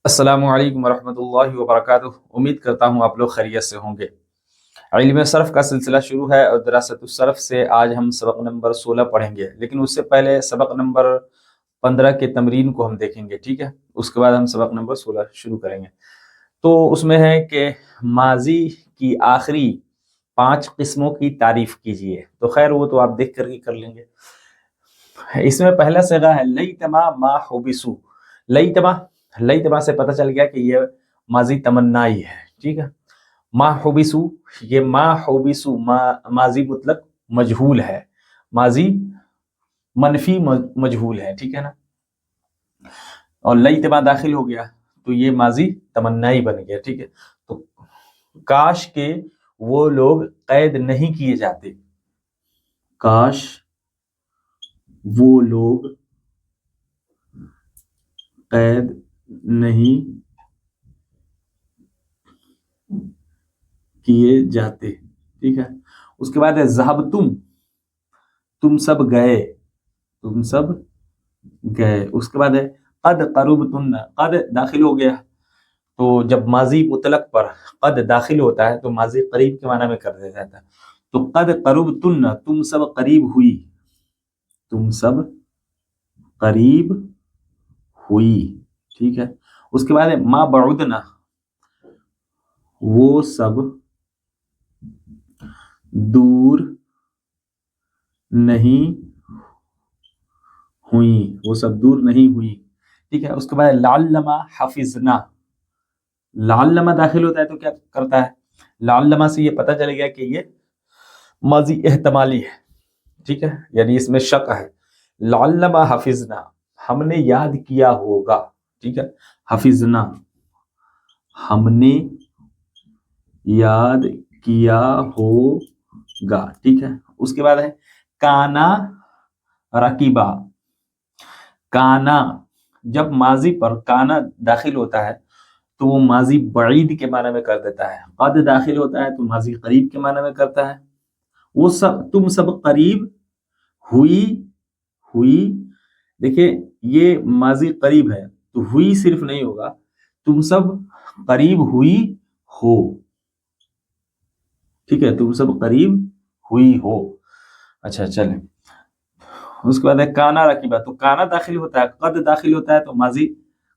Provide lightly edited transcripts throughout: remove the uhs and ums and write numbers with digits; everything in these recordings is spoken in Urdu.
السلام علیکم ورحمۃ اللہ وبرکاتہ۔ امید کرتا ہوں آپ لوگ خیریت سے ہوں گے۔ علم صرف کا سلسلہ شروع ہے اور دراست الصرف سے آج ہم سبق نمبر 16 پڑھیں گے، لیکن اس سے پہلے سبق نمبر 15 کے تمرین کو ہم دیکھیں گے، ٹھیک ہے؟ اس کے بعد ہم سبق نمبر 16 شروع کریں گے۔ تو اس میں ہے کہ ماضی کی آخری 5 قسموں کی تعریف کیجیے۔ تو خیر وہ تو آپ دیکھ کر ہی کر لیں گے۔ اس میں پہلا صیغہ ہے لیتما ما حبسو۔ لیتما سے پتہ چل گیا کہ یہ ماضی تمنائی ہے، ٹھیک ہے؟ ما حبسو، یہ ما حبسو ماضی مطلق مجہول ہے، ماضی منفی مجہول ہے، ٹھیک ہے نا؟ اور لیتما داخل ہو گیا تو یہ ماضی تمنائی بن گیا، ٹھیک ہے؟ تو کاش کہ وہ لوگ قید نہیں کیے جاتے، کاش وہ لوگ قید نہیں کیے جاتے، ٹھیک ہے؟ اس کے بعد ہے ذہبتم، تم سب گئے، تم سب گئے۔ اس کے بعد ہے قد قربتن، قد داخل ہو گیا تو جب ماضی مطلق پر قد داخل ہوتا ہے تو ماضی قریب کے معنی میں کر دیا جاتا ہے۔ تو قد قربتن، تم سب قریب ہوئی، تم سب قریب ہوئی، ٹھیک ہے؟ اس کے بعد ہے ما بعدنا، وہ سب دور نہیں ہوئی، وہ سب دور نہیں ہوئی، ٹھیک ہے؟ اس کے بعد لعلما حفظنا، لعلما داخل ہوتا ہے تو کیا کرتا ہے؟ لعلما سے یہ پتہ چل گیا کہ یہ ماضی احتمالی ہے، ٹھیک ہے؟ یعنی اس میں شک ہے۔ لعلما حفظنا، ہم نے یاد کیا ہوگا، ٹھیک ہے؟ حفظنا، ہم نے یاد کیا ہوگا، ٹھیک ہے؟ اس کے بعد ہے کانا رکیبا، کانا جب ماضی پر کانا داخل ہوتا ہے تو وہ ماضی بعید کے معنی میں کر دیتا ہے، قد داخل ہوتا ہے تو ماضی قریب کے معنی میں کرتا ہے۔ وہ سب، تم سب قریب ہوئی، دیکھیں یہ ماضی قریب ہے تو ہوئی صرف نہیں ہوگا، تم سب قریب ہوئی ہو، ٹھیک ہے؟ تم سب قریب ہوئی ہو۔ اچھا چلیں، اس کے بعد ہے کانا رکیبا، تو کانا داخل ہوتا ہے، قد داخل ہوتا ہے تو ماضی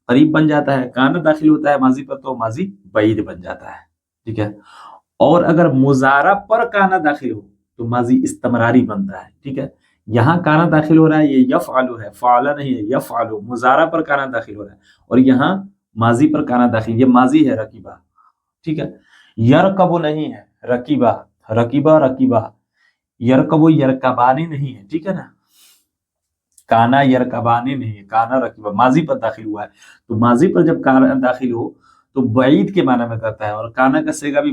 قریب بن جاتا ہے، کانا داخل ہوتا ہے ماضی پر تو ماضی بعید بن جاتا ہے، ٹھیک ہے؟ اور اگر مضارع پر کانا داخل ہو تو ماضی استمراری بنتا ہے، ٹھیک ہے؟ یہاں کانا داخل ہو رہا ہے، یہ یفعلو ہے، فعلا نہیں ہے، یفعلو، مضارع پر کانا داخل ہو رہا ہے، اور یہاں ماضی پر کانا داخل، یہ ماضی ہے رکیبہ، ٹھیک ہے؟ یرکبو نہیں ہے، رکیبہ، رکیبہ، یرکبو یرکبانی نہیں ہے، ٹھیک ہے نا؟ کانا یرکبانی نہیں ہے، کانا رکیبہ، ماضی پر داخل ہوا ہے تو ماضی پر جب کانا داخل ہو تو بعید کے معنی میں کرتا ہے، اور کانا کا صیغہ بھی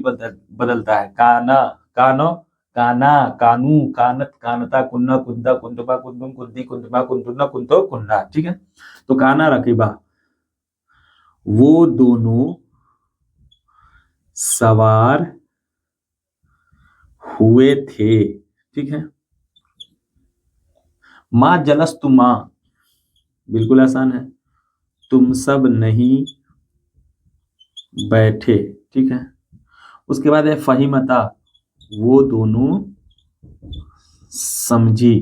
بدلتا ہے، کانا، کانو، کانت، کانتا، کننا، کنتا، کنتما، کنتم، کنتی، کنتما، کنتنا، کنتو، کننا، ٹھیک ہے؟ تو کانا رکیبہ، وہ دونوں سوار ہوئے تھے، ٹھیک ہے؟ ما جلستما، بالکل آسان ہے، تم سب نہیں بیٹھے، ٹھیک ہے؟ اس کے بعد ہے فہمتا، وہ دونوں سمجھی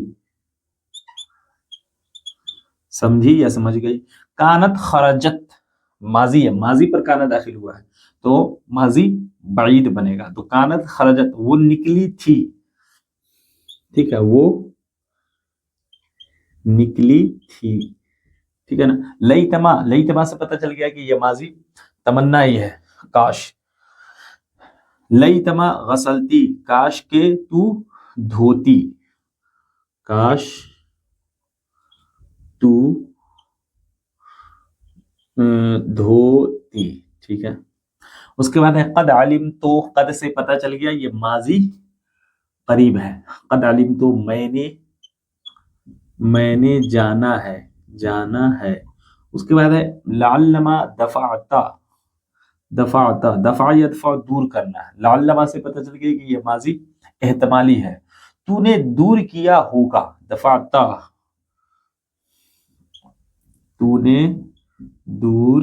یا سمجھ گئی۔ کانت خرجت، ماضی ہے، ماضی پر کانا داخل ہوا ہے تو ماضی بعید بنے گا، تو کانت خرجت، وہ نکلی تھی، ٹھیک ہے؟ وہ نکلی تھی، ٹھیک ہے نا؟ لیتما سے پتہ چل گیا کہ یہ ماضی تمنا ہی ہے، کاش۔ لیتما غسلتی، کاش کے تو دھوتی، کاش تو دھوتی، ٹھیک ہے؟ اس کے بعد ہے قد علم تو، قد سے پتہ چل گیا یہ ماضی قریب ہے، قد علم تو میں نے جانا ہے۔ اس کے بعد ہے لعلما دفعتا، دفع یدفع، دور کرنا ہے، لعلما سے پتہ چل گیا کہ یہ ماضی احتمالی ہے، تو نے دور کیا ہوگا، دفعتا، تو نے دور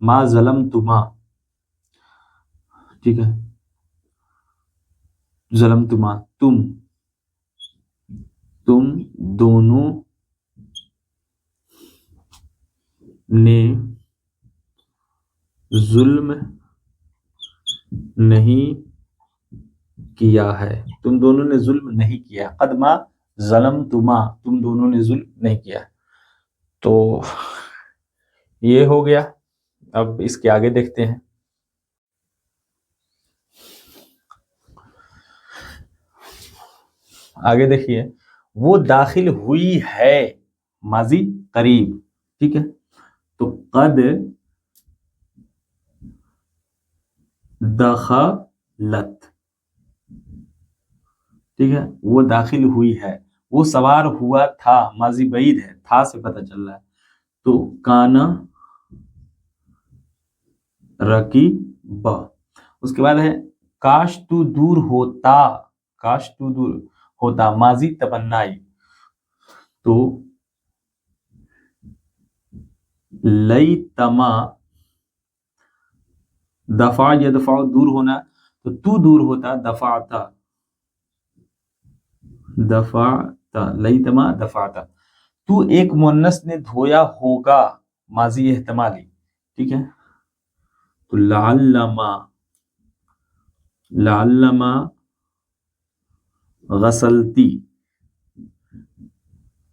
ما ظلمتما، ٹھیک ہے، ظلمتما تم دونوں نے ظلم نہیں کیا ہے، تم دونوں نے ظلم نہیں کیا، قد ما ظلمتما تم دونوں نے ظلم نہیں کیا. تو یہ ہو گیا. اب اس کے آگے دیکھتے ہیں. آگے دیکھیے، وہ داخل ہوئی ہے، ماضی قریب، ٹھیک ہے. تو قد دخلت، ٹھیک ہے، وہ داخل ہوئی ہے. وہ سوار ہوا تھا، ماضی بعید ہے، تھا سے پتہ چل رہا ہے. تو کانا رکیبا. اس کے بعد ہے کاش تو دور ہوتا، کاش تو دور ہوتا، ماضی تمنائی. تو لیتما، دفع یدفع دور ہونا، تو دور ہوتا، دفعتا لیتما دفعتا. تو ایک مؤنث نے دھویا ہوگا، ماضی احتمالی، ٹھیک ہے. تو لعلما غسلتی،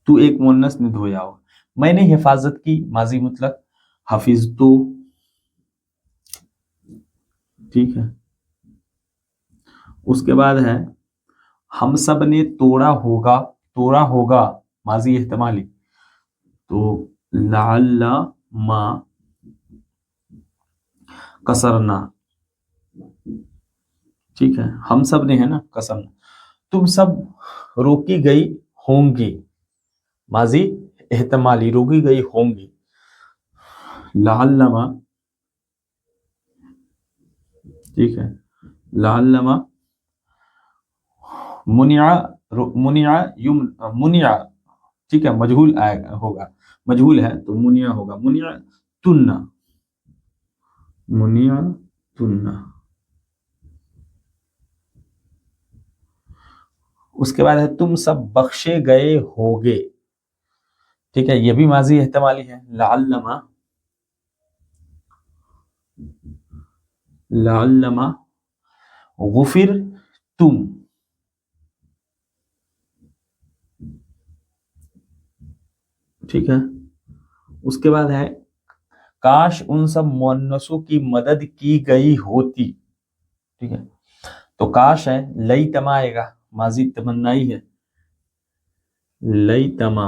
تو ایک مؤنث نے دھویا ہو. میں نے حفاظت کی، ماضی مطلق، حفظتو، ٹھیک ہے. اس کے بعد ہے ہم سب نے توڑا ہوگا، ماضی احتمالی. تو لعلما کسرنا، ٹھیک ہے، ہم سب نے ہے نا کسرنا. تم سب روکی گئی ہوں گی، ماضی احتمالی، روکی گئی ہوں گی. لعلما، ٹھیک ہے، لعلما منع، ٹھیک ہے، مجہول ہوگا، مجہول ہے تو منع ہوگا، منع تن. اس کے بعد ہے تم سب بخشے گئے ہوگے، ٹھیک ہے، یہ بھی ماضی احتمالی ہے. لعلما غفر تم، ٹھیک ہے. اس کے بعد ہے کاش ان سب مؤنثوں کی مدد کی گئی ہوتی، ٹھیک ہے. تو کاش ہے، لیتما آئے گا، ماضی تمنائی ہے، لیتما.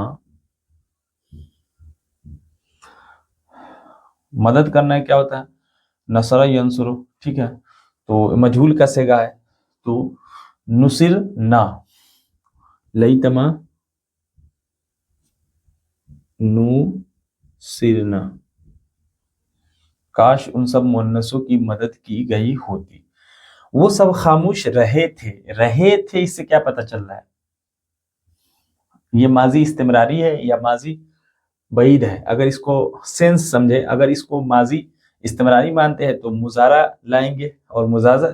مدد کرنا کیا ہوتا ہے؟ نصر ینصر، ٹھیک ہے. تو مجہول کا صیغہ ہے، تو نصر نہ، لیتما نصرنا، کاش ان سب مؤنثوں کی مدد کی گئی ہوتی. وہ سب خاموش رہے تھے، اس سے کیا پتہ چل رہا ہے؟ یہ ماضی استمراری ہے یا ماضی بعید ہے؟ اگر اس کو سینس سمجھے، اگر اس کو ماضی استمراری مانتے ہیں تو مضارع لائیں گے، اور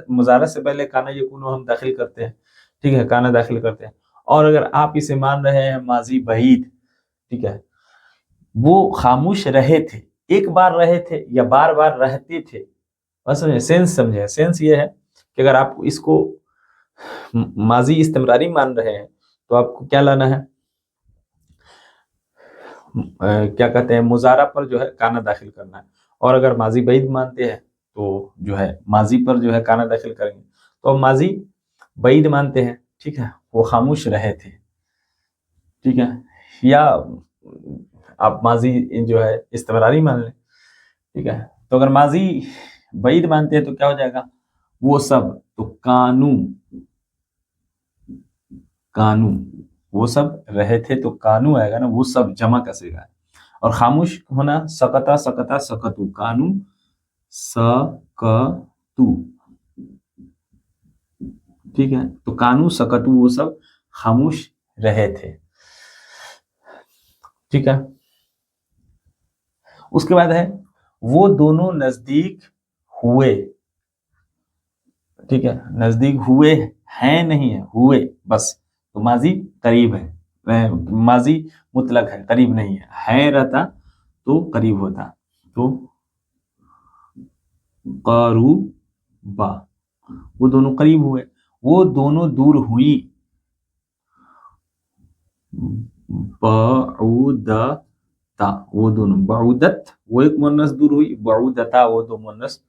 مضارع سے پہلے کانا یکون ہم داخل کرتے ہیں، ٹھیک ہے، کانا داخل کرتے ہیں. اور اگر آپ اسے مان رہے ہیں ماضی بعید، ٹھیک ہے، وہ خاموش رہے تھے، ایک بار رہے تھے یا بار بار رہتے تھے، بس سمجھے، سینس سمجھے. سینس یہ ہے کہ اگر آپ اس کو ماضی استمراری مان رہے ہیں تو آپ کو کیا لانا ہے، کیا کہتے ہیں، مضارع پر جو ہے کانا داخل کرنا ہے. اور اگر ماضی بعید مانتے ہیں تو جو ہے ماضی پر جو ہے کانا داخل کریں گے. تو ماضی بعید مانتے ہیں، ٹھیک ہے، وہ خاموش رہے تھے، ٹھیک ہے. یا آپ ماضی جو ہے استمراری مان لیں، ٹھیک ہے. تو اگر ماضی بعید مانتے ہیں تو کیا ہو جائے گا، وہ سب. تو کانو، وہ سب رہے تھے، تو کانو آئے گا نا، وہ سب جمع کا صیغہ ہے. اور خاموش ہونا، سکتو، کانو سکتو، ٹھیک ہے. تو کانو سکتو، وہ سب خاموش رہے تھے، ٹھیک ہے. اس کے بعد ہے وہ دونوں نزدیک ہوئے. ٹھیک ہے, نزدیک ہوئے ہیں نہیں ہے, ہوئے بس. تو ماضی قریب ہے, ماضی مطلق ہے, قریب نہیں ہے رہتا تو قریب ہوتا. تو قاروبا, وہ دونوں قریب ہوئے. وہ دونوں دور ہوئی. بعودتا, وہ دونوں, بعودت وہ ایک مؤنث دور ہوئی, بعودتا وہ دو مؤنث,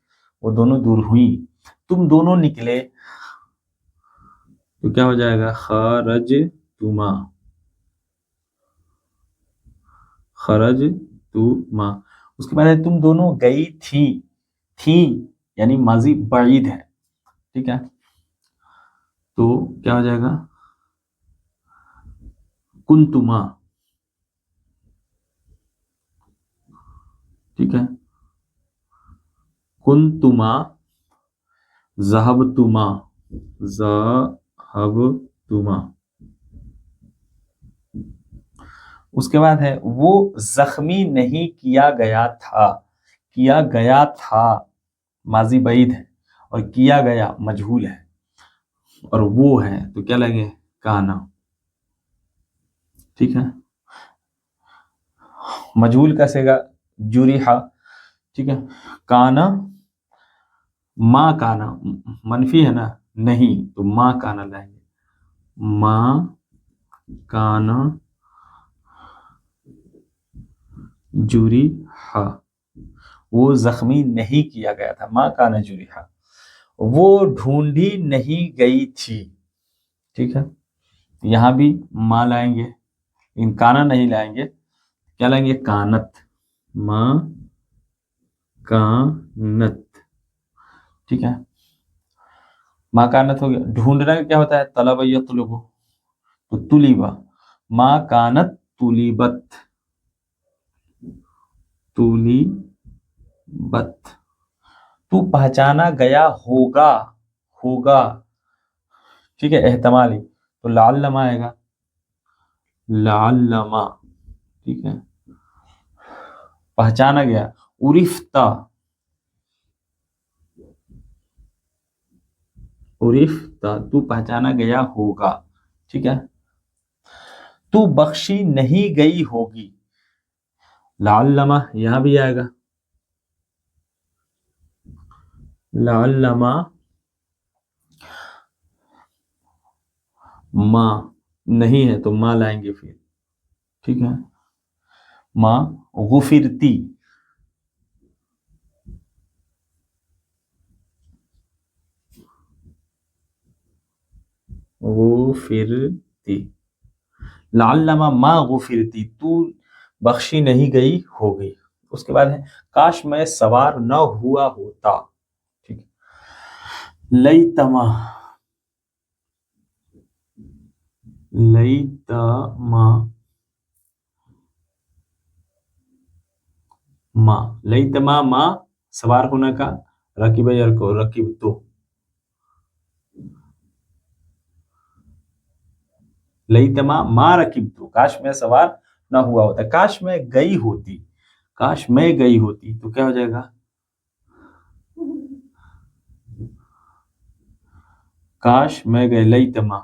وہ دونوں دور ہوئی. تم دونوں نکلے تو کیا ہو جائے گا, خرجتما, خرجتما. اس کے بعد ہے تم دونوں گئی تھی یعنی ماضی بعید ہے. ٹھیک ہے, تو کیا ہو جائے گا, کنتما. ٹھیک ہے, کنتما, ذہبتما, ذہبتما. اس کے بعد ہے وہ زخمی نہیں کیا گیا تھا. کیا گیا تھا ماضی بعید ہے, اور کیا گیا مجہول ہے, اور وہ ہے تو کیا لگے, کانا. ٹھیک ہے, مجہول کا سیگا جریحا. ٹھیک ہے, کانا, ما کانا منفی ہے نا, نہیں, تو ما کانا لائیں گے, ما کانا جریحا, وہ زخمی نہیں کیا گیا تھا, ما کانا جریحا. وہ ڈھونڈی نہیں گئی تھی. ٹھیک ہے, یہاں بھی ما لائیں گے, ان کانا نہیں لائیں گے, کیا لائیں گے, کانت, ما کانت. ٹھیک ہے, ما کانت ہو گیا. ڈھونڈنا کیا ہوتا ہے, طلب یطلب, تو طلبا, ما کانت طلبت, طلبت. تو پہچانا گیا ہوگا. ٹھیک ہے, احتمالی, تو لعلما آئے گا, لعلما. ٹھیک ہے, پہچانا گیا. عرفتا, عرفتا, تو پہچانا گیا ہوگا. ٹھیک ہے, تو بخشی نہیں گئی ہوگی. لعلما یہاں بھی آئے گا, لعلما. ما نہیں ہے تو ما لائیں گے پھر. ٹھیک ہے, ما غفرتی, غفرتی. لعلما ما غفرتی, تو بخشی نہیں گئی ہوگی. اس کے بعد ہے کاش میں سوار نہ ہوا ہوتا. ٹھیک ہے, لیتما, لیتما, ما, لیتما ما سوار ہونے کا, رکیب یرکو, رکیب تو, لیتما ما رکیب تو, کاش میں سوار نہ ہوا ہوتا. کاش میں گئی ہوتی, کاش میں گئی ہوتی تو کیا ہو جائے گا, کاش میں گئے, لیتما,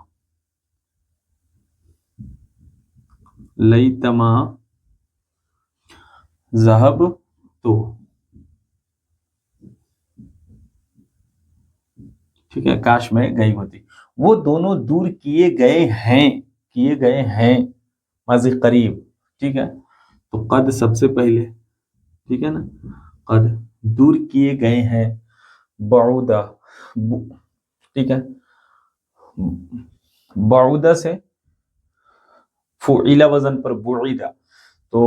لیتما ذہب تو. ٹھیک ہے, کاش میں گئی ہوتی. وہ دونوں دور کیے گئے ہیں ماضی قریب. ٹھیک ہے, تو قد سب سے پہلے. ٹھیک ہے نا, قد دور کیے گئے ہیں. بعودہ, ٹھیک ہے, بعودہ سے فعیلہ وزن پر بعیدہ, تو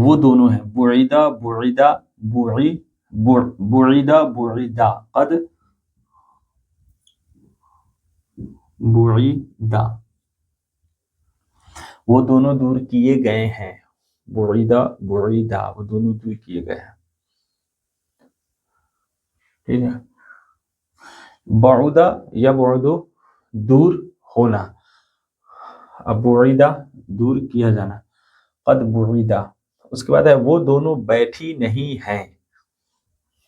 وہ دونوں ہیں, بعیدہ بعیدہ بعیدہ بعیدہ, قد بعیدہ, وہ دونوں دور کیے گئے ہیں. بعیدہ بعیدہ, وہ دونوں دور کیے گئے ہیں. ٹھیک ہے, بعودہ یا بعدو دور ہونا, اب بعیدہ دور کیا جانا, قد بعیدہ. اس کے بعد ہے وہ دونوں بیٹھی نہیں ہیں.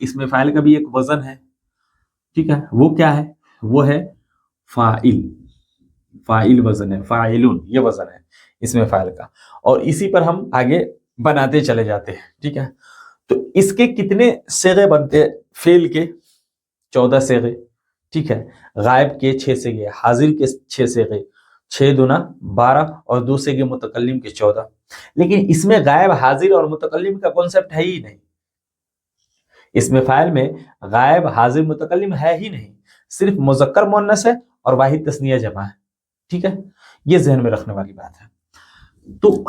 اسم فاعل کا بھی ایک وزن ہے، ٹھیک ہے، وہ کیا ہے؟ وہ ہے فاعل، فاعل وزن ہے، فاعلون یہ وزن ہے اسم فاعل کا، اور اسی پر ہم آگے بناتے چلے جاتے ہیں، ٹھیک ہے۔ تو اس کے کتنے صیغے بنتے ہیں فعل کے؟ 14 صیغے، ٹھیک ہے، غائب کے 6 صیغے، حاضر کے 6 صیغے، 6 دونا 12 اور 2 صیغے متکلم کے 14۔ لیکن اس میں غائب، حاضر اور متکلم کا کانسیپٹ ہے ہی نہیں، اس میں فاعل میں غائب، حاضر، متکلم ہے ہی نہیں، صرف مذکر مؤنث ہے اور واحد تثنیہ جمع ہے، ٹھیک ہے، یہ ذہن میں رکھنے والی بات ہے۔ تو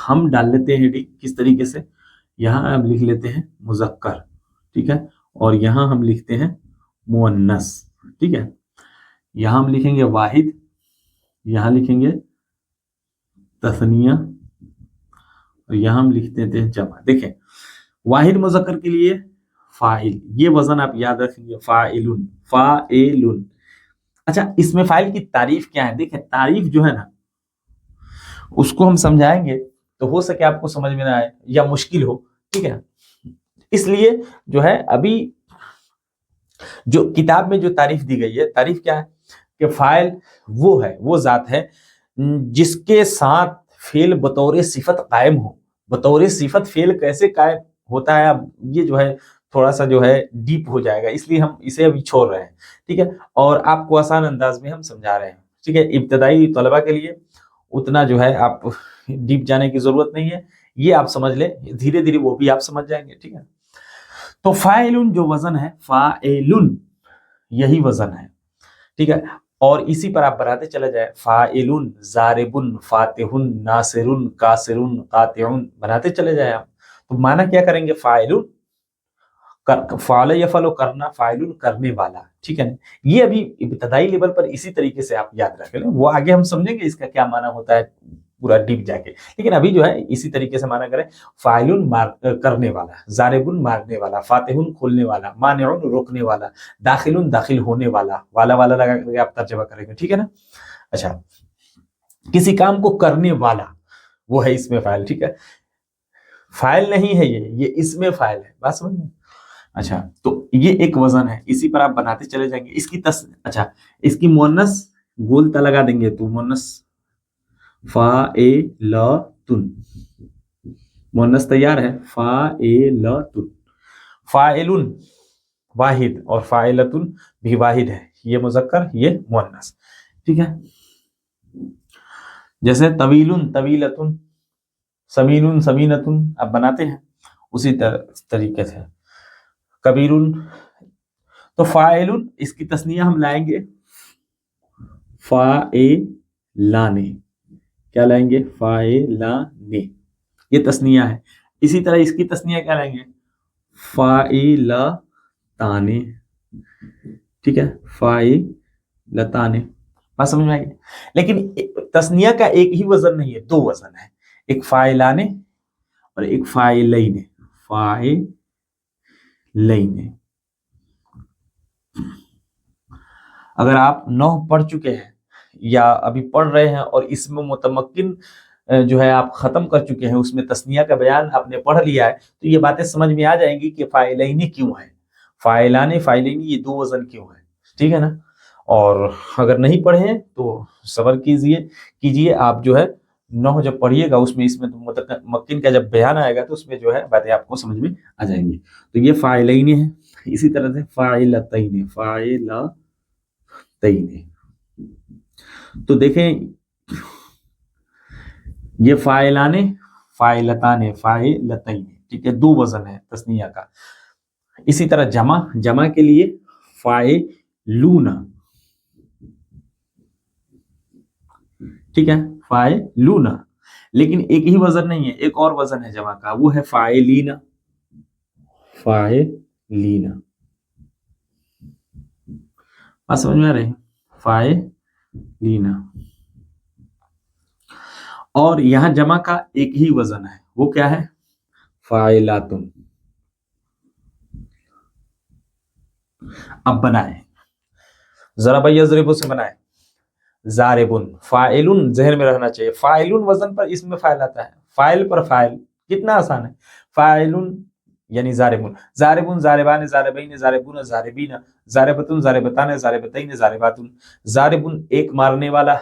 ہم ڈال لیتے ہیں ہیڈنگ کس طریقے سے، یہاں ہم لکھ لیتے ہیں مذکر، ٹھیک ہے، اور یہاں ہم لکھتے ہیں مؤنث، ٹھیک ہے، یہاں ہم لکھیں گے واحد، یہاں لکھیں گے تثنیہ، اور یہاں ہم لکھتے ہیں جمع۔ دیکھیں واحد مذکر کے لیے فاعل، یہ وزن آپ یاد رکھیں گے، فاعلن، فاعلن۔ اچھا اس میں فاعل کی تعریف کیا ہے؟ دیکھیں تعریف جو ہے نا اس کو ہم سمجھائیں گے تو ہو سکے آپ کو سمجھ میں نہ آئے یا مشکل ہو، ٹھیک ہے، اس لیے جو ہے ابھی جو کتاب میں جو تعریف دی گئی ہے، تعریف کیا ہے کہ فاعل وہ ہے، وہ ذات ہے جس کے ساتھ فعل بطور صفت قائم ہو۔ بطور صفت فعل کیسے قائم ہوتا ہے، اب یہ جو ہے تھوڑا سا جو ہے ڈیپ ہو جائے گا، اس لیے ہم اسے ابھی چھوڑ رہے ہیں، ٹھیک ہے، اور آپ کو آسان انداز میں ہم سمجھا رہے ہیں، ٹھیک ہے، ابتدائی طلبہ کے لیے اتنا جو ہے آپ ڈیپ جانے کی ضرورت نہیں ہے، یہ آپ سمجھ لیں، دھیرے دھیرے وہ بھی آپ سمجھ جائیں گے، ٹھیک ہے۔ تو فاعلن جو وزن ہے، فاعلن یہی وزن ہے، ٹھیک ہے، اور اسی پر آپ بناتے چلے جائیں، فاعلن، ضاربن، فاتحن، ناصرن، کاسرن، قاطعن، بناتے چلے جائیں آپ، تو معنی کیا کریں گے؟ فاعلن، فعل یفعل کرنا، فاعلن کرنے والا، ٹھیک ہے نا، یہ ابھی ابتدائی لیول پر اسی طریقے سے آپ یاد رکھ لیں، وہ آگے ہم سمجھیں گے اس کا کیا معنی ہوتا ہے پورا ڈیپ جا کے، لیکن ابھی جو ہے اسی طریقے سے معنی کریں، فاعلن کرنے والا، ضاربن مارنے والا، فاتحن کھولنے والا، مانعن روکنے والا، داخلن داخل ہونے والا، والا لگا کر آپ ترجمہ کریں گے، ٹھیک ہے نا۔ اچھا کسی کام کو کرنے والا وہ ہے اسم فاعل، ٹھیک ہے، فاعل نہیں ہے یہ اسم فاعل ہے، بات سمجھ میں؟ اچھا تو یہ ایک وزن ہے، اسی پر آپ بناتے چلے جائیں گے، اس کی اچھا اس کی مؤنث گول تا لگا دیں گے، تو مؤنث فاعلتن، مؤنث تیار ہے، فاعلتن، فاعلن واحد اور فاعلتن بھی واحد ہے، یہ مذکر یہ مؤنث، ٹھیک ہے، جیسے طویل طویلتن، سمین سمینتن آپ بناتے ہیں اسی طریقے سے، کبیر، تو فاعل اس کی تثنیہ ہم لائیں گے فاعلانے، کیا لائیں گے؟ فاعلانے، یہ تثنیہ ہے، اسی طرح اس کی تثنیہ کیا لائیں گے؟ فاعلتانے، ٹھیک ہے، فاعلتانے، بات سمجھ میں آئے گی؟ لیکن تثنیہ کا ایک ہی وزن نہیں ہے، 2 وزن ہے، ایک فاعلانے اور ایک فاعلین، فاعلین۔ اگر آپ 9 پڑھ چکے ہیں یا ابھی پڑھ رہے ہیں اور اس میں متمکن جو ہے آپ ختم کر چکے ہیں، اس میں تثنیہ کا بیان آپ نے پڑھ لیا ہے، تو یہ باتیں سمجھ میں آ جائیں گی کہ فاعلین کیوں ہے، فاعلان فاعلین، یہ 2 وزن کیوں ہے، ٹھیک ہے نا۔ اور اگر نہیں پڑھے ہیں تو صبر کیجئے، آپ جو ہے 9 جب پڑھیے گا اس میں متمکن کا جب بیان آئے گا تو اس میں جو ہے باتیں آپ کو سمجھ میں آ جائیں گی۔ تو یہ فاعلین ہے، اسی طرح سے فاعلتین، فاعلتین، تو دیکھیں یہ فاعلانے، فاعلتانے، فاعلتین، ٹھیک ہے، 2 وزن ہے تثنیہ کا۔ اسی طرح جمع کے لیے فاعلون، ٹھیک ہے، فاعلون، لیکن ایک ہی وزن نہیں ہے، ایک اور وزن ہے جمع کا، وہ ہے فاعلین، فاعلین، بات سمجھ میں آ رہی ہے؟ فاعلین، اور یہاں جمع کا ایک ہی وزن ہے، وہ کیا ہے؟ فاعلاتن۔ اب بنائیں، ضرب یضرب سے بنائیں، ضاربن، فاعلن ذہن میں رہنا چاہیے، فاعلن وزن پر اسم فاعل آتا ہے، فاعل پر فاعل، کتنا آسان ہے، فاعلن یعنی زاربون، زاربون زاربان زاربین زاربون زاربین، زاربتن زاربتان زاربتین زارباتن، زاربون ایک مارنے والا،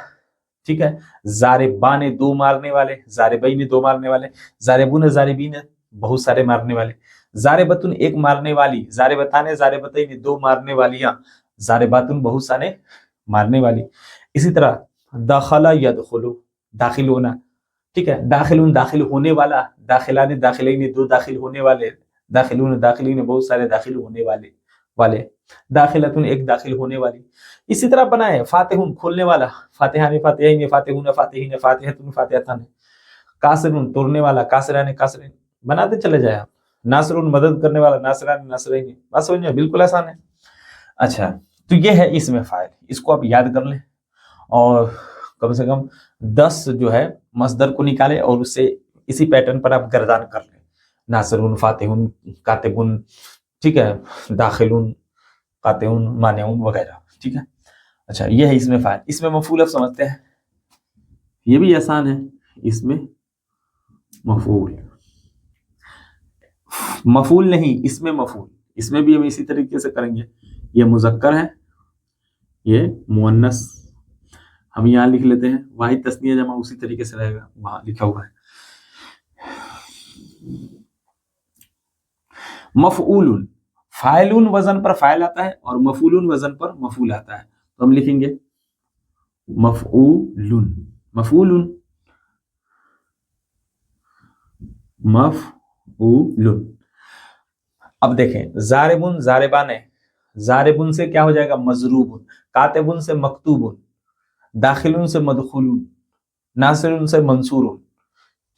ٹھیک ہے، زاربان دو مارنے والے، زاربین دو مارنے والے، زاربون زاربین بہت سارے مارنے والے، زاربتن ایک مارنے والی، زاربتان زاربتین دو مارنے والیاں، زارباتن بہت سارے مارنے والی۔ اسی طرح دخل یدخلو داخل ہونا، ٹھیک ہے، داخلون داخل ہونے والا، داخلان داخلین دو داخل ہونے والے، داخلون داخلین بہت سارے داخل ہونے والے، داخلتن ایک داخل ہونے والی۔ اسی طرح بنا ہے فاتحون کھولنے والا، فاتحان فاتحین فاتحون فاتحین فاتحتن فاتحتان، کاسرون توڑنے والا، کاسران کاسرین، بناتے چلے جائے آپ، ناصرون مدد کرنے والا، ناصران ناصرین، بس سمجھے بالکل آسان ہے۔ اچھا تو یہ ہے اس میں فاعل، اس کو آپ یاد کر لیں اور کم سے کم 10 جو ہے مصدر کو نکالے اور اس سے اسی پیٹرن پر آپ گردان کر لیں، ناصرون فاتحون کاتبون، ٹھیک ہے، داخلون قاطعون مانعون وغیرہ، ٹھیک ہے۔ اچھا یہ ہے اس میں فاعل۔ اس میں مفعول اب سمجھتے ہیں، یہ بھی آسان ہے، اس میں مفعول، مفعول نہیں اس میں مفعول، اس میں بھی ہم اسی طریقے سے کریں گے، یہ مذکر ہے، یہ مؤنث، ہم یہاں لکھ لیتے ہیں، واحد تثنیہ جمع اسی طریقے سے رہے گا، وہاں لکھا ہوا ہے۔ مفعول، فاعلون وزن پر فاعل آتا ہے اور مفعولون وزن پر مفعول آتا ہے، تو ہم لکھیں گے مفعولن، مفعولن، مفعولن۔ اب دیکھیں زاربن زاربان ہے، زاربن سے کیا ہو جائے گا مضروبن، کاتبن سے مکتوبن، داخلن سے مدخولن، ناصرن سے منصورن،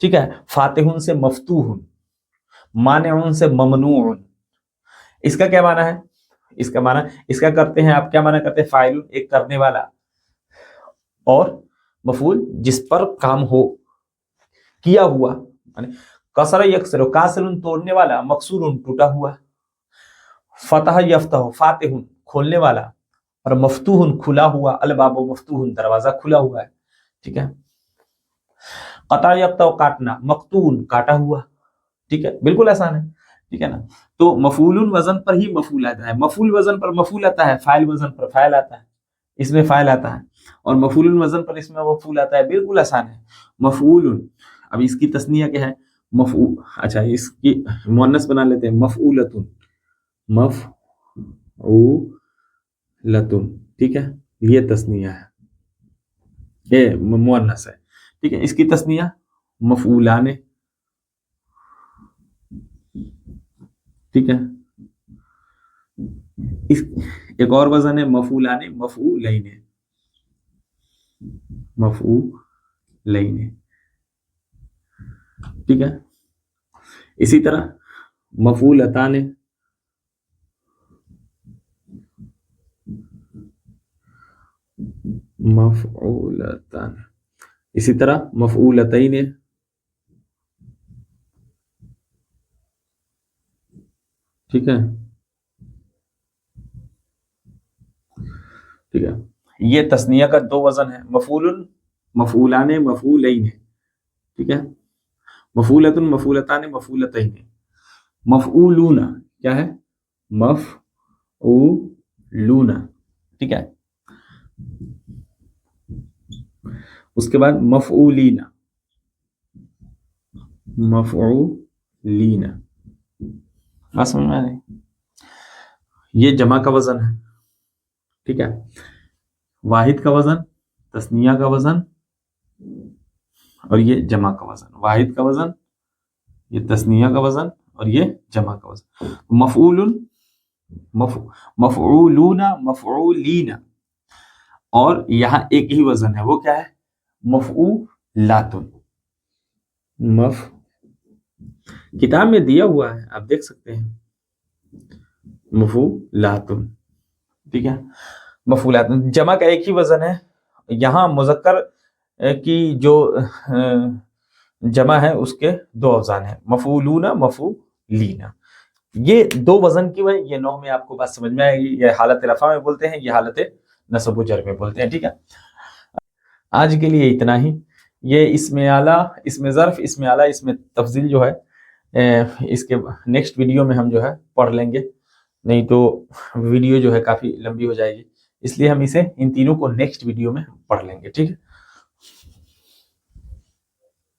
ٹھیک ہے، فاتحن سے مفتوحن، مانعن سے ممنوعن۔ اس کا کیا معنی ہے؟ اس کا معنی، اس کا کرتے ہیں آپ، کیا معنی کرتے ہیں؟ فاعل ایک کرنے والا اور مفعول جس پر کام ہو، کیا ہوا، یعنی کسر یکسر، کاسر توڑنے والا، مکسور ٹوٹا ہوا، فتح یفتح فاتح کھولنے والا، اور مفتوح کھلا ہوا، الباب مفتوح دروازہ کھلا ہوا ہے، ٹھیک ہے۔ قطع یقطع کاٹنا، مقطوع کاٹا ہوا، ٹھیک ہے، بالکل آسان ہے، ٹھیک ہے نا۔ تو مفعول وزن پر ہی مفعول آتا ہے، مفعول وزن پر مفعول آتا ہے، فاعل وزن پر فاعل آتا ہے، اس میں فاعل آتا ہے، اور مفعول وزن پر اس میں مفعول آتا ہے، بالکل آسان ہے۔ مفعول، اب اس کی تثنیہ کیا ہے؟ مفعول، اچھا اس کی مؤنث بنا لیتے ہیں، مفعولتن، مفعولتن، ٹھیک ہے، یہ تثنیہ ہے، یہ مؤنث ہے، ٹھیک ہے۔ اس کی تثنیہ مفعولان، ٹھیک ہے۔ ایک اور وزن ہے مفعولان مفعولین، مفعولین، ٹھیک ہے۔ اسی طرح مفعولتان، مفعولتان، اسی طرح مفعولتین، ٹھیک ہے، ٹھیک ہے۔ یہ تثنیہ کا 2 وزن ہے، مفعول، مفعولان مفعولین، ٹھیک ہے، مفعولتن مفعولتان مفعولتین، مفعولون کیا ہے؟ مفعولون، ٹھیک ہے۔ اس کے بعد مفعولین، مفعولین، بات سمجھ میں آ رہی؟ یہ جمع کا وزن ہے، ٹھیک ہے، واحد کا وزن، تثنیہ کا وزن، اور یہ جمع کا وزن، واحد کا وزن، یہ تثنیہ کا وزن، اور یہ جمع کا وزن۔ مفعول، مفعولون، مفعولین، اور یہاں ایک ہی وزن ہے، وہ کیا ہے؟ مفعولاتن۔ کتاب میں دیا ہوا ہے، آپ دیکھ سکتے ہیں، مفعولاتن، ٹھیک ہے، مفعولاتن۔ جمع کا ایک ہی وزن ہے، یہاں مذکر کی جو جمع ہے اس کے 2 اوزان ہیں، مفعولون، مفعولین۔ یہ 2 وزن کی وجہ، یہ نحو میں آپ کو بات سمجھ میں آئے گی، یہ حالت رفع میں بولتے ہیں، یہ حالت نصب و جر میں بولتے ہیں، ٹھیک ہے۔ آج کے لیے اتنا ہی۔ یہ اسم اعلیٰ، اسم ظرف، اسم اعلیٰ، اسم تفضیل جو ہے اس کے نیکسٹ ویڈیو میں ہم جو ہے پڑھ لیں گے، نہیں تو ویڈیو جو ہے کافی لمبی ہو جائے گی، اس لیے ہم اسے ان تینوں کو نیکسٹ ویڈیو میں پڑھ لیں گے، ٹھیک ہے۔